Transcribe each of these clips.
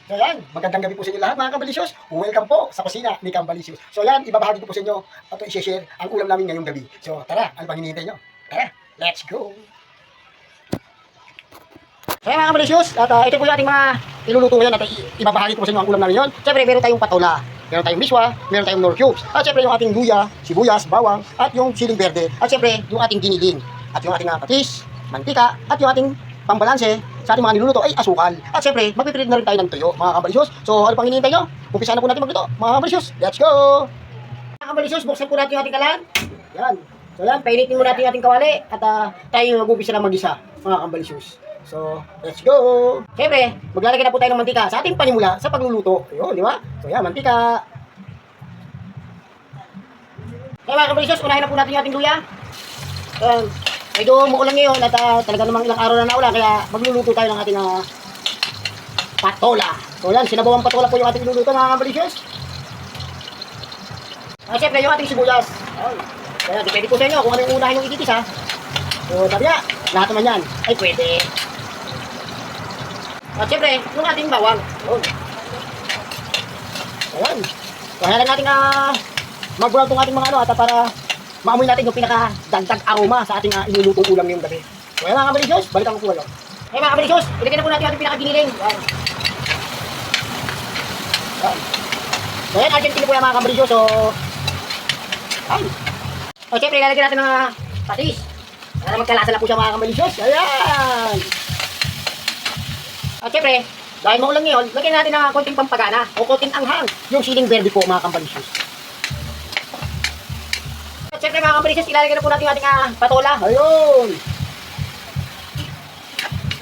So yan, magandang gabi po sa inyo lahat mga Kambalicious. Welcome po sa kusina ni Kambalicious. So yan, ibabahagi ko po sa inyo at i-share ang ulam namin ngayong gabi. So tara, ano bang hinihintay nyo? Tara, let's go! So yan mga Kambalicious, at ito po yung ating mga iluluto ngayon at ibabahagi ko po sa inyo ang ulam namin yun. Siyempre, meron tayong patola, meron tayong miswa, meron tayong nor cubes, at siyempre yung ating luya, sibuyas, bawang, at yung siling verde, at siyempre yung ating giniling, at yung ating patis, mantika, at yung ating pambalanse sa ating mga niluluto ay asukal. At siyempre, magpipilit na rin tayo ng tuyo, mga Kambalicious. So, ano pang hinihintay nyo? Umpisa na po natin magluto, mga Kambalicious. Let's go! Mga Kambalicious, buksan po natin yung ating kalan. Yan. So, yan, painitin mo natin yung ating kawali at tayo mag-umpisa na mag-isa, mga Kambalicious. So, let's go! Siyempre, maglalagay na po tayo ng mantika sa ating panimula sa pagluluto. Ayun, di ba? So, yan, mantika. Okay, mga Kambalicious, unahin na po natin yung ating luya. Yan. Medyo muulan ngayon at talaga namang ilang araw na naulan kaya magluluto tayo ng ating patola. So yan, sinabawang patola po yung ating iluluto mga Kambalicious. At syempre yung ating sibuyas. Kaya depende po sa inyo kung ano yung unahin yung ikitis ha. So sabi nga, lahat naman yan ay pwede. At syempre, yung ating bawang. Ayan. Kaya lang natin mag-brown itong ating mga at para maamoy natin yung pinaka-dagdag aroma sa ating inulutong ulam ngayong gabi. So yan mga Kambalicious, balikan ko po kayo. Okay mga Kambalicious, ilagay na po natin yung ating pinaka-giniling. Yan. So yan, Argentine po yan mga Kambalicious. So, ay. O syempre, ilalagay natin mga patis. Para magkalasa na po siya mga Kambalicious. Ayan. At syempre, dahil maulan ngayon, lagyan natin ng konting pampagana o konting anghang. Yung siling verde po mga Kambalicious. At syempre mga Kambalicious, ilalagay na po natin yung ating patola. Ayun!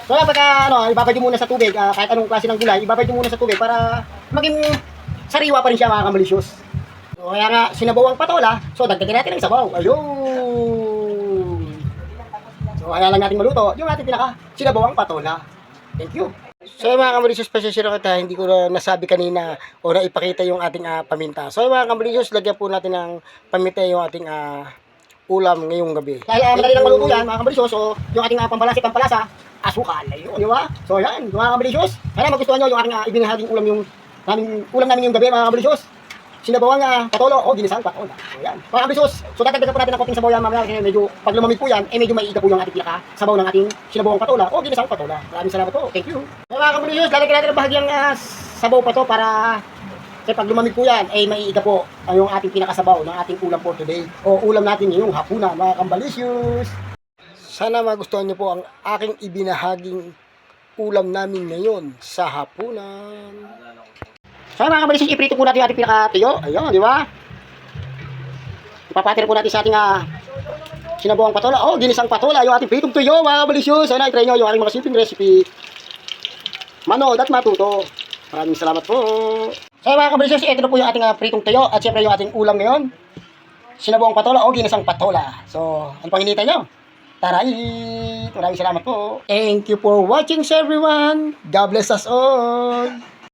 So pagka ibabad nyo muna sa tubig, kahit anong klase ng gulay, ibabad nyo muna sa tubig para maging sariwa pa rin siya mga Kambalicious. So kaya nga, sinabaw ang patola, so dagdagan natin ng sabaw. Ayun! So kaya lang natin maluto, yung ating pinaka-sinabaw ang patola. Thank you! So mga Kambalicious, pasensya kita, hindi ko na nasabi kanina o naipakita yung ating paminta. So mga Kambalicious, lagyan po natin ng paminta yung ating ulam ngayong gabi. Dahil madali lang maluto yan mga Kambalicious, so yung ating pampalasa, asukal. Ayun, di ba? So yan, mga Kambalicious, kaya magustuhan nyo yung ating ibinahaging ulam namin yung gabi mga Kambalicious. Sinabawang patolo o ginisang patola. So yan. Mga Kambalicious, so dadagdagan po natin ng konting sabaw yan mamaya kasi medyo pag lumamig po yan, medyo maiiga po yung ating pinaka-sabaw ng ating sinabawang patola o ginisang patola. Maraming salamat po. Thank you. So mga Kambalicious, lalagyan natin ng bahagyang sabaw pa to para kasi pag lumamig po yan, maiiga po yung ating pinakasabaw ng ating ulam for today o ulam natin ngayong hapunan mga Kambalicious. Sana magustuhan niyo po ang aking ibinahaging ulam namin ngayon sa hapunan. So mga Kambalicious, iprito po natin yung ating pinaka-tuyo. Ayun, di ba? Ipapatira po natin sa ating sinabawang patola. Oh, ginisang patola, yung ating pritong tuyo mga Kambalicious. Sana i-try nyo yung ating mga simpleng recipe. Manood at matuto. Maraming salamat po. So mga Kambalicious, ito na po yung ating pritong tuyo at syempre yung ating ulam ngayon. Sinabawang patola o ginisang patola. So, ano pang hinihintay nyo? Taray! Maraming salamat po. Thank you for watching everyone. God bless us all.